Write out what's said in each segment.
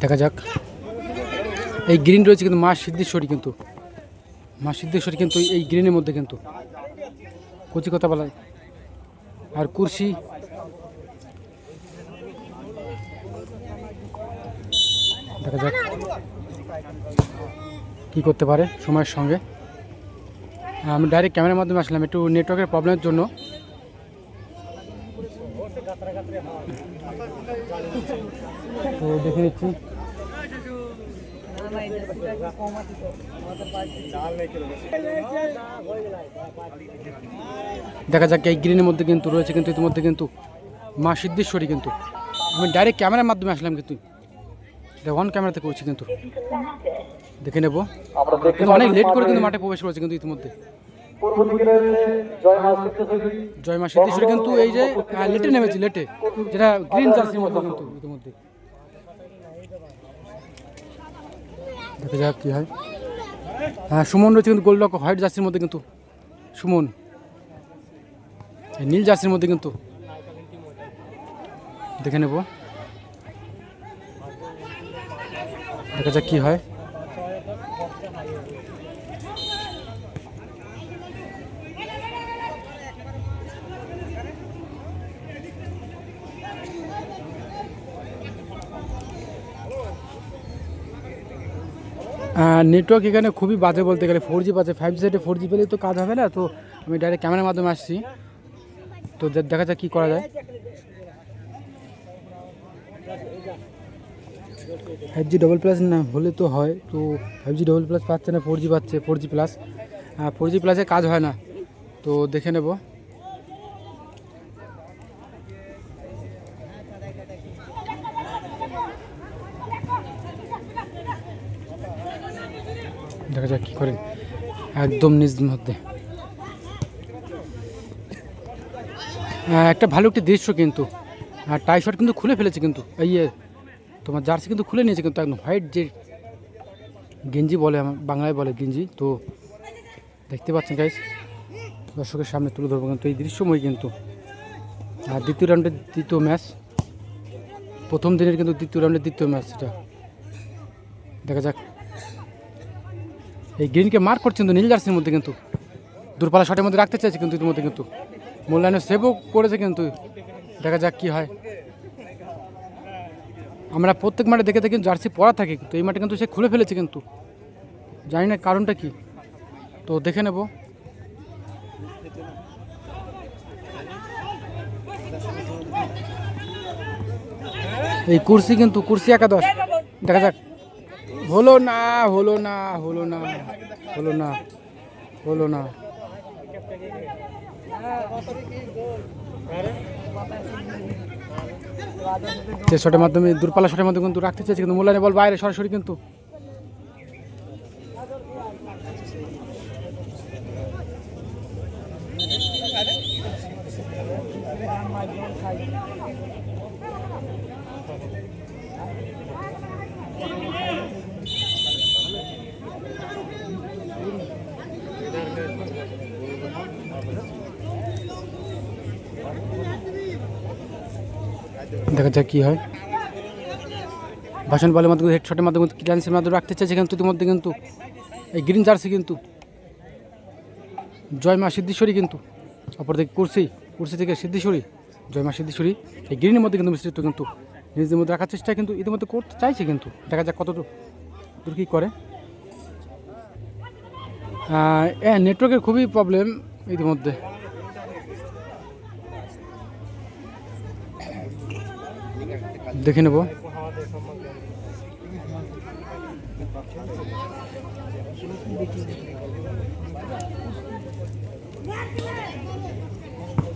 দেখা যাক। এই গ্রিন রয়েছে কিন্তু মা সিদ্ধেশ্বরী, কিন্তু মা সিদ্ধেশ্বরী কিন্তু এই গ্রিনের মধ্যে কিন্তু কচি কথা বলা। আর কুরসি, দেখা যাক কি করতে পারে সময়ের সঙ্গে। আমি ডাইরেক্ট ক্যামেরার মাধ্যমে আসলাম, একটু নেটওয়ার্কের প্রবলেমের জন্য। তো দেখে নিচ্ছি। দেখা যাক এই গ্রিনের মধ্যে কিন্তু রয়েছে কিন্তু ইতিমধ্যে কিন্তু মা সিদ্ধেশ্বরী। কিন্তু আমি ডাইরেক্ট ক্যামেরার মাধ্যমে আসলাম, কিন্তু অন ক্যামেরাতে করছি, কিন্তু দেখে নেব। কিন্তু অনেক লেট করে কিন্তু মাঠে প্রবেশ করেছে কিন্তু ইতিমধ্যে জয় মা সিদ্ধেশ্বরী। কিন্তু এই যে লেটে নেমেছে, লেটে, যেটা গ্রিন জার্সির মধ্যে কিন্তু ইতিমধ্যে। দেখা যাক কি হয়। হ্যাঁ, সুমন রয়েছে কিন্তু গোল্ড হোয়াইট জার্সির মধ্যে কিন্তু সুমন, নীল জার্সির মধ্যে কিন্তু দেখে নেব। দেখা যাক কি হয়। নেটওয়ার্ক এখানে খুবই বাজে বলতে গেলে, 4G বাজে। 5G সেটে 4G পেলেই তো কাজ হবে না। তো আমি ডাইরেক্ট ক্যামেরার মাধ্যমে আসছি, তো দেখা যাক কী করা যায়। 5G++ না হলে তো হয়, তো 5G++ পাচ্ছে না, 4G পাচ্ছে, 4G+। 4G+-এ কাজ হয় না, তো দেখে নেব। দেখা যাক কী করেন। একদম নিজ মধ্যে একটা ভালো একটি দৃশ্য কিন্তু। টাই শার্ট কিন্তু খুলে ফেলেছে কিন্তু, এই তোমার জার্সি কিন্তু খুলে নিয়েছে কিন্তু একদম হোয়াইট, যে গেঞ্জি বলে, আমার বাংলায় বলে গেঞ্জি। তো দেখতে পাচ্ছেন গাইস, দর্শকের সামনে তুলে ধরবো কিন্তু এই দৃশ্যময় কিন্তু। আর দ্বিতীয় রাউন্ডের দ্বিতীয় ম্যাচ, প্রথম দিনের কিন্তু দ্বিতীয় রাউন্ডের দ্বিতীয় ম্যাচ সেটা। দেখা যাক। এই গ্রিনকে মার্ক করছেন তো নীল জার্সির মধ্যে কিন্তু, দূরপাল্লা শটের মধ্যে রাখতে চাইছে কিন্তু ইতিমধ্যে কিন্তু মূল্যায়নের সেভও করেছে কিন্তু। দেখা যাক কি হয়। আমরা প্রত্যেক মাঠে দেখে দেখি জার্সি পরা থাকে, কিন্তু এই মাঠে কিন্তু সে খুলে ফেলেছে কিন্তু, জানি না কারণটা কি, তো দেখে নেব। এই কুরসি কিন্তু, কুরসি একাদশ। দেখা যাক। হলো না, হলো না, হলো না, হলো না, হলো না। যে শটের মাধ্যমে, দূরপাল্লা শটের মাধ্যমে কিন্তু রাখতে চাইছে, কিন্তু মূল্যায়নের বল বাইরে সরাসরি কিন্তু। দেখা যাক কি হয়। ভাষণ বলের মাধ্যমে, হেডশটের মাধ্যমে, ক্লিয়ারেন্সের মাধ্যমে রাখতে চাইছে কিন্তু ইতিমধ্যে কিন্তু এই গ্রিন জার্সি কিন্তু জয় মা সিদ্ধেশ্বরী কিন্তু। অপরদিকে কুরসি থেকে সিদ্ধেশ্বরী, জয় মা সিদ্ধেশ্বরী এই গ্রিনের মধ্যে কিন্তু মিশ্রিত কিন্তু নিজেদের মধ্যে রাখার চেষ্টা কিন্তু ইতিমধ্যে করতে চাইছে কিন্তু। দেখা যাক কত দূর কী করে। নেটওয়ার্কের খুবই প্রবলেম ইতিমধ্যে। দেখে নেব।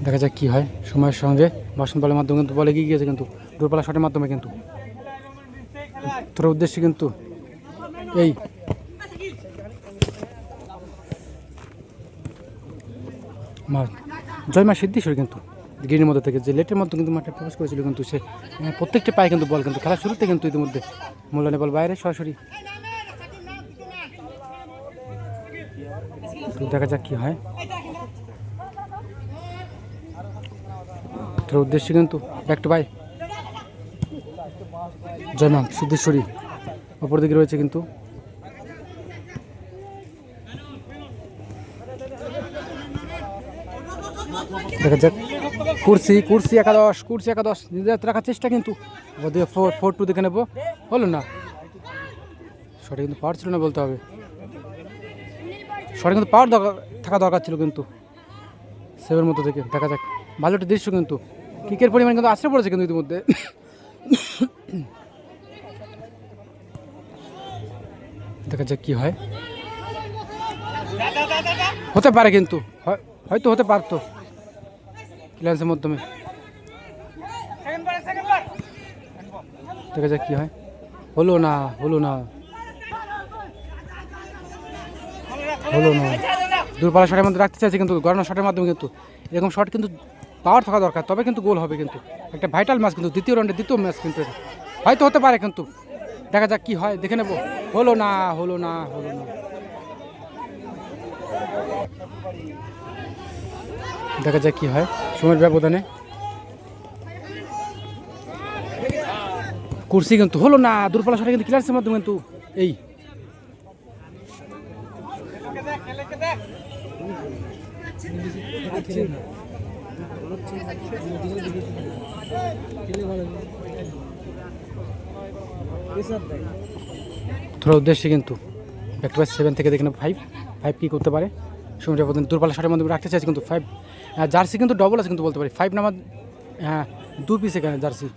দেখা যাক কি হয় সময়ের সঙ্গে। বাসন বলের মাধ্যমে কিন্তু বলে এগিয়ে গিয়েছে কিন্তু, দূরপাল্লা শটের মাধ্যমে কিন্তু তোর উদ্দেশ্যে কিন্তু এই জয় মা সিদ্ধেশ্বরী কিন্তু গ্রিনের মধ্যে থেকে যে লেটের মধ্যে কিন্তু মাঠে প্রবেশ করেছিল কিন্তু সে প্রত্যেকটা পায়ে কিন্তু বল কিন্তু খেলার শুরুতে কিন্তু ইতিমধ্যে মূল্যায়নের বল বাইরে সরাসরি। দেখা যাক কি হয়। তোর উদ্দেশ্যে কিন্তু ব্যাক টু বাই জয় মা সিদ্ধেশ্বরী। অপরদিকে রয়েছে কিন্তু দেখা যাক কুর্সি কুর্সি একাদশ নিজের রাখার চেষ্টা কিন্তু 4-2 দেখে নেবো, হলো না। শটে কিন্তু পাওয়ার ছিল না বলতে হবে, শটে কিন্তু পাওয়ার থাকা দরকার ছিল কিন্তু সেভের মতো থেকে। দেখা যাক ভালো একটা দৃশ্য কিন্তু কিকের পরিমাণ কিন্তু আশ্রয় পড়েছে কিন্তু ইতিমধ্যে। দেখা যাক কি হয়, হতে পারে কিন্তু হয়তো হতে পারতো ক্লিয়ারেন্সের মাধ্যমে। দেখা যাক কি হয়, হলো না দূরপাল্লা শটের মধ্যে রাখতে চাইছে কিন্তু গড়ানো শটের মাধ্যমে কিন্তু এরকম শট কিন্তু পাওয়ার থাকা দরকার, তবে কিন্তু গোল হবে কিন্তু। একটা ভাইটাল ম্যাচ কিন্তু দ্বিতীয় রাউন্ডে দ্বিতীয় ম্যাচ কিন্তু হয়তো হতে পারে কিন্তু। দেখা যাক কি হয়, দেখে নেব। হলো না দেখা যাক কি হয় সময়ের ব্যবধানে। কুর্সি কিন্তু হলো না, দূরপাল্লা শটে কিন্তু ক্লিয়ারেন্সের মাধ্যমে কিন্তু এই থ্রোর উদ্দেশ্যে কিন্তু ব্যাক টু বাই 7 থেকে দেখে 5 কি করতে পারে সময় ব্যবধানে। দূরপাল্লা শটের মাধ্যমে রাখতে চাইছে কিন্তু 5 জার্সি কিন্তু ডবল আছে কিন্তু বলতে পারি 5 নাম্বার, হ্যাঁ 2 পিস এখানে জার্সি,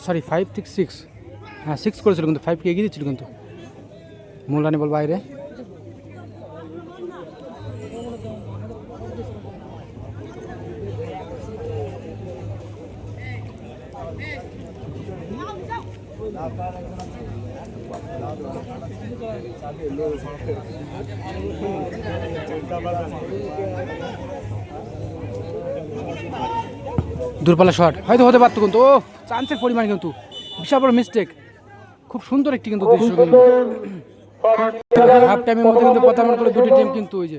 সরি 5 থেকে 6, হ্যাঁ 6 করেছিল কিন্তু 5 কে এগিয়ে দিচ্ছিল কিন্তু। মূলরানি বল বাইরে, দূরপাল্লা শট হয়তো হতে পারতো কিন্তু ও চান্সের পরিমাণ কিন্তু বিশাল বড় মিস্টেক। খুব সুন্দর একটি কিন্তু দৃশ্য কিন্তু হাফ টাইমের মধ্যে কিন্তু প্রথম করে দুটি টিম কিন্তু ওই যে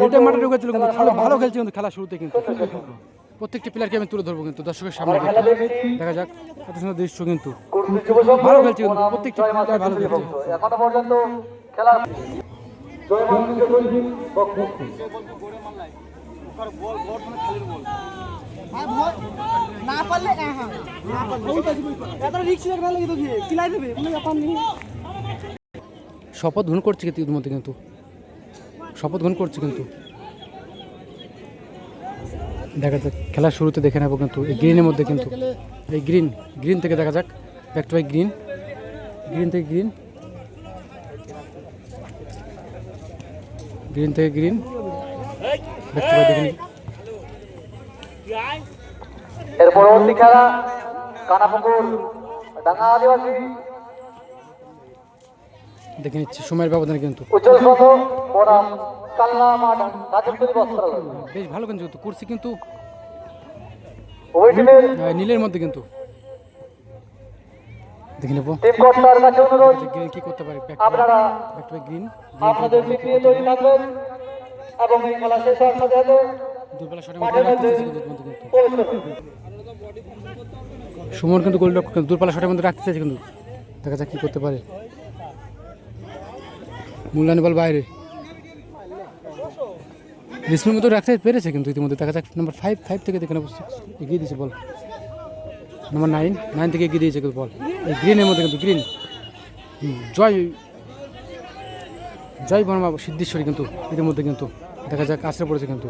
লিডের মাঠে ঢুকেছিল কিন্তু ভালো খেলছে কিন্তু খেলা শুরুতে কিন্তু। প্রত্যেকটি প্লেয়ারকে আমি তুলে ধরবো কিন্তু দর্শকের সামনে, দেখা যাক এত সুন্দর দৃশ্য কিন্তু ভালো খেলছে কিন্তু প্রত্যেকটি প্লেয়ার ভালো খেলছে। এখনো পর্যন্ত খেলার শপথ গ্রহণ করছে ইতিমধ্যে কিন্তু শপথ গ্রহণ করছে কিন্তু দেখা যাক খেলার শুরুতে দেখে নেবো কিন্তু এই গ্রিনের মধ্যে কিন্তু এই গ্রিন থেকে দেখা যাক ব্যাক টু বাই গ্রিন থেকে গ্রিন থেকে গ্রিন ব্যাক টু বাই দেখে নিই। এর পরবর্তী খেলা কানাপুকুর ডাঙ্গা আদিবাসী দেখে নিচ্ছি সময়ের ব্যবধানে কিন্তু উজ্জ্বল সংঘ বনাম কালনা মাঠ রাজস্থানী বস্ত্রালয়। বেশ ভালো কিন্তু কুর্সি কিন্তু উভয় টিমের নীলের মধ্যে কিন্তু দেখে নেবো টিম কর্তার কাছে অনুরোধ গ্রিন কি করতে পারে, আপনারা ব্যাক টু বাই গ্রিন আপনাদের দিক দিয়ে তৈরি থাকবেন এবং এই খেলা শেষ হওয়ার সাথে সাথে দুর্বলা শটের মধ্যে রাখতে চাইছে কিন্তু সুমন কিন্তু গোলরক্ষক কিন্তু দূরপাল্লা শটের মধ্যে রাখতে চাইছে কিন্তু দেখা যাক কি করতে পারে। মূল্যায়ন বল বাইরে রিসমির মতো রাখতে পেরেছে কিন্তু ইতিমধ্যে দেখা যাক নাম্বার 5 থেকে দেখে নেবো 6 এগিয়ে দিয়েছে বল, নাম্বার 9 থেকে এগিয়ে দিয়েছে কিন্তু বল এই গ্রিনের মধ্যে কিন্তু গ্রিন জয় বর্মা সিদ্ধেশ্বরী কিন্তু ইতিমধ্যে কিন্তু দেখা যাক আশ্রয় পড়েছে কিন্তু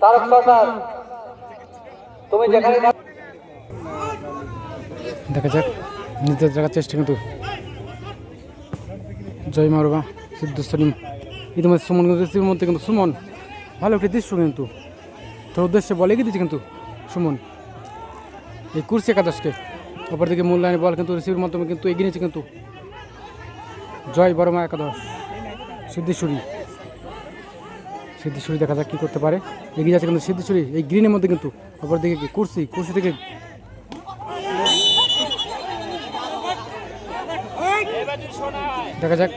তারক সরকার তুমি যেখানে দেখা যাক নিজের জায়গার চেষ্টা কিন্তু জয় মারবা সিদ্ধেশ্বরী ইতিমধ্যে সুমন কিন্তু মধ্যে কিন্তু সুমন ভালো একটি দৃশ্য কিন্তু তোর উদ্দেশ্যে বলে এগিয়ে দিচ্ছে কিন্তু সুমন এই কুর্সি একাদশকে। অপরদিকে মূল্যায়নের বল কিন্তু রিসিভের মাধ্যমে কিন্তু এগিয়ে নিয়েছে কিন্তু জয় বর্মা একাদশ সিদ্ধেশ্বরী দেখা যাক কী করতে পারে, এগিয়ে যাচ্ছে কিন্তু সিদ্ধেশ্বরী এই গ্রিনের মধ্যে কিন্তু। অপরদিকে কি কুর্সি থেকে দেখা যাক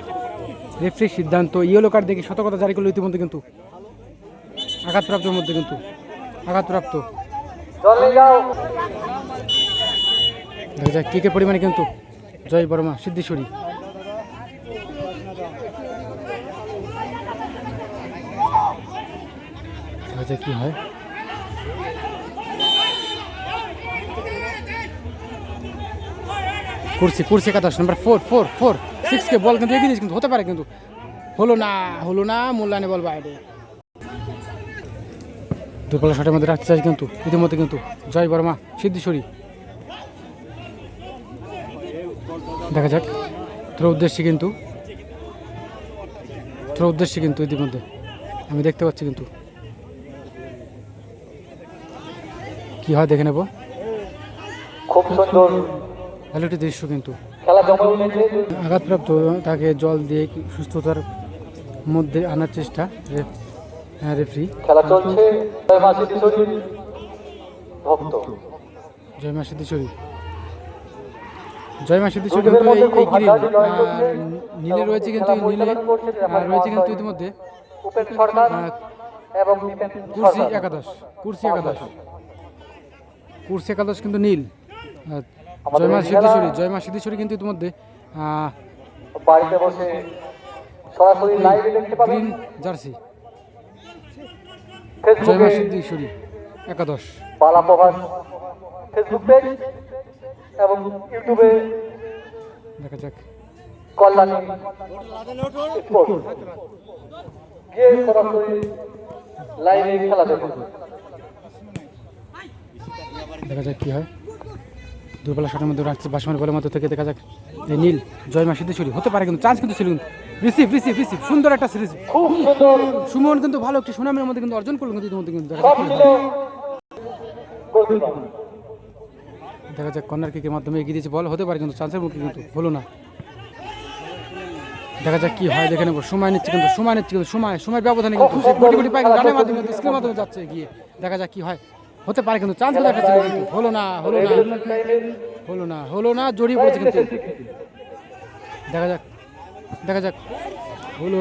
রেফারির সিদ্ধান্ত ইয়েলো কার্ড দেখে সতর্কতা জারি করলো ইতিমধ্যে কিন্তু আঘাতপ্রাপ্তের মধ্যে কিন্তু আঘাতপ্রাপ্ত। জল নিয়ে যাও। দেখা যাক কিকের পরিমাণে কিন্তু জয় বর্মা সিদ্ধেশ্বরী। দেখা যাক কি হয়। কুর্সি একাদশ নাম্বার 4 কে বল কিন্তু এগিয়ে দিয়েছে, কিন্তু হতে পারে, কিন্তু হলো না মূল্যায়নে বল বাইরে। দুর্বল শটের মধ্যে রাখতে চাই কিন্তু ইতিমধ্যে কিন্তু জয় বর্মা সিদ্ধেশ্বরী। দেখা যাক থ্রো উদ্দেশ্যে কিন্তু ইতিমধ্যে আমি দেখতে পাচ্ছি কিন্তু কি হয় দেখে নেব। খুব সুন্দর ভালো একটি দৃশ্য কিন্তু। খেলা জমে উঠেছে। আঘাতপ্রাপ্ত তাকে জল দিয়ে সুস্থতার মধ্যে আনার চেষ্টা রেফারি। খেলা চলছে। জয়মা সিদ্ধেশ্বরীর ভক্ত। জয়মা সিদ্ধেশ্বরী কিন্তু এই গ্রিন নীলে রয়েছে কিন্তু রয়েছে কিন্তু ইতিমধ্যে উপেন সরকার এবং দীপেন কুর্সি সরকার। একাদশ কিন্তু নীল। আমাদের জয়মা সিদ্ধেশ্বরী কিন্তু ইতিমধ্যে বাড়িতে বসে সরাসরি লাইভে দেখতে পাবেন। গ্রিন জার্সি ফেসবুকে জয়মা সিদ্ধেশ্বরী একাদশ। বালা প্রভাস ফেসবুক পেজ এবং ইউটিউবে দেখা যাক কল্যাণী স্পোর্টস। গিয়ে সরাসরি লাইভে খেলা দেখুন। দেখা যাক কি হয়। দুর্বলা শটের মধ্যে রাখছে বাসমানের বলের মধ্যে থেকে। দেখা যাক এই নীল জয়মা সিদ্ধেশ্বরী হতে পারে, কিন্তু চান্স কিন্তু ছিল। রিসিভ সুন্দর একটা সিরিজ। খুব সুন্দর সুমন কিন্তু ভালো একটি সুনামের মধ্যে কিন্তু অর্জন করলো কিন্তু ইতিমধ্যে কিন্তু। সব ছিল গোলকিপার। দেখা যাক কর্নার কিকের মাধ্যমে এগিয়ে দিয়েছে বল, হতে পারে কিন্তু চান্সের মুখে কিন্তু হলো না। দেখা যাক কি হয় দেখে নেবো। সময় নিচ্ছে কিন্তু সময়ের ব্যবধানে কিন্তু সে গুটি পায় কিন্তু রানের মাধ্যমে কিন্তু স্ক্রিনের মাধ্যমে যাচ্ছে এগিয়ে। দেখা যাক কি হয়, হতে পারে কিন্তু চান্স কিন্তু একটা ছিল কিন্তু হলো না জড়িয়ে পড়েছে কিন্তু। দেখা যাক হলো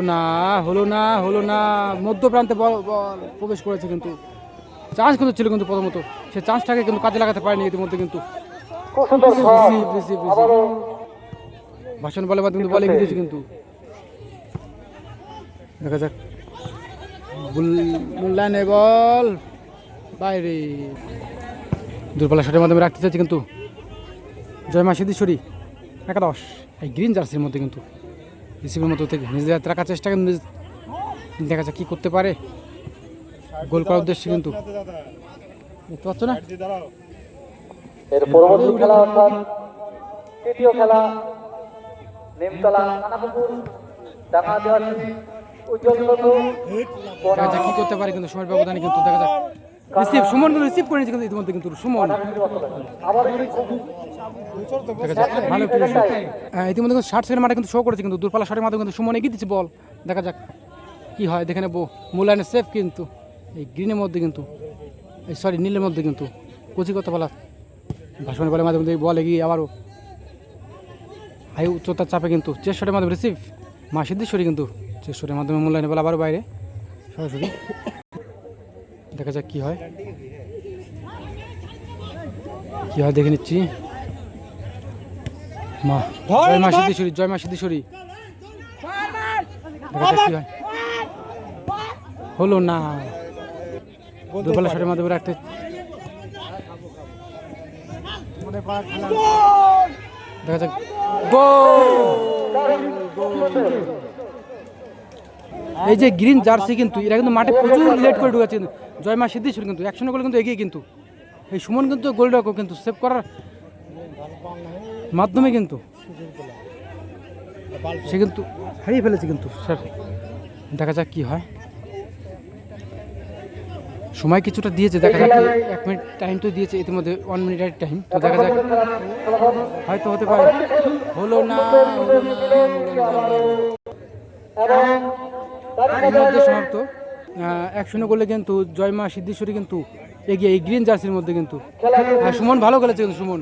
না মধ্য প্রান্তে বল প্রবেশ করেছে কিন্তু চান্স কিন্তু ছিল, কিন্তু প্রথমত সে চান্সটাকে কিন্তু কাজে লাগাতে পারেনি ইতিমধ্যে কিন্তু। খুব সুন্দর রিসিভ আবারও ভাষণ বলের মাধ্যমে বল এগিয়ে দিয়েছে কিন্তু। দেখা যাক মূল্যায়নে বল বাইরে। দুর্বলা শটের মাধ্যমে রাখতে চাইছে কিন্তু জয়মা সিদ্ধেশ্বরী একাদশ এই গ্রিন জার্সির মধ্যে কিন্তু রিসিভের মধ্যে থেকে নিজেদের হাতে রাখার চেষ্টা কিন্তু দেখা যাক কী করতে পারে গোল করার উদ্দেশ্যে কিন্তু। দেখতে পাচ্ছ না এর পরবর্তী খেলা অর্থাৎ তৃতীয় খেলা নিমতলা কানাপুকুর ডাঙ্গা দেওয়াশী উজ্জ্বল দেখা যাক কী করতে পারে কিন্তু সময়ের ব্যবধানে কিন্তু। দেখা যাক সুমন কিন্তু রিসিভ করে নিয়েছে কিন্তু ইতিমধ্যে কিন্তু সুমন। আবার দেখা যাক ভালো একটি ইতিমধ্যে কিন্তু 60 সেকেন্ড মাঠে কিন্তু শো করেছে কিন্তু দূরপাল্লা শটের মাধ্যমে কিন্তু সুমন এগিয়ে দিচ্ছে বল। দেখা যাক কি হয় দেখে নেবো। মূল্যায়নে সেফ কিন্তু এই গ্রিনের মধ্যে কিন্তু নীলের মধ্যে কিন্তু কচিকতা বলা ভাষণের বলের মাধ্যমে বল এগিয়ে আবারও হাই উচ্চতার চাপে কিন্তু চেস্ট শটের মাধ্যমে রিসিভ মা সিদ্ধেশ্বরী কিন্তু চেস্ট শটের মাধ্যমে মূল্যায়নে বল আবারও বাইরে সরাসরি। দেখা যাক কি হয় দেখে নিচ্ছি। জয়মা সিদ্ধেশ্বরী দেখা যাক কি হয়। হলো না দুর্বলা শটের মাধ্যমে রাখতে দেখা যাক এই যে গ্রিন জার্সি কিন্তু এরা কিন্তু মাঠে প্রচুর লেট করে ঢুকাচ্ছে কিন্তু জয়মা সিদ্ধেশ্বরী কিন্তু 100 গোল কিন্তু এগিয়ে কিন্তু এই সুমন কিন্তু গোলটাকে কিন্তু সেভ করার মাধ্যমে কিন্তু সে কিন্তু হারিয়ে ফেলেছে কিন্তু স্যার। দেখা যাক কি হয়, সময় কিছুটা দিয়েছে। দেখা যাক 1 মিনিট টাইম তো দিয়েছে ইতিমধ্যে 1 মিনিটের টাইম তো দেখা যাক হয়তো হতে পারে। হলো না ইতিমধ্যে সমাপ্ত 1-0 গোলে কিন্তু জয়মা সিদ্ধেশ্বরী কিন্তু এগিয়ে এই গ্রিন জার্সির মধ্যে কিন্তু সুমন ভালো খেলেছে কিন্তু সুমন।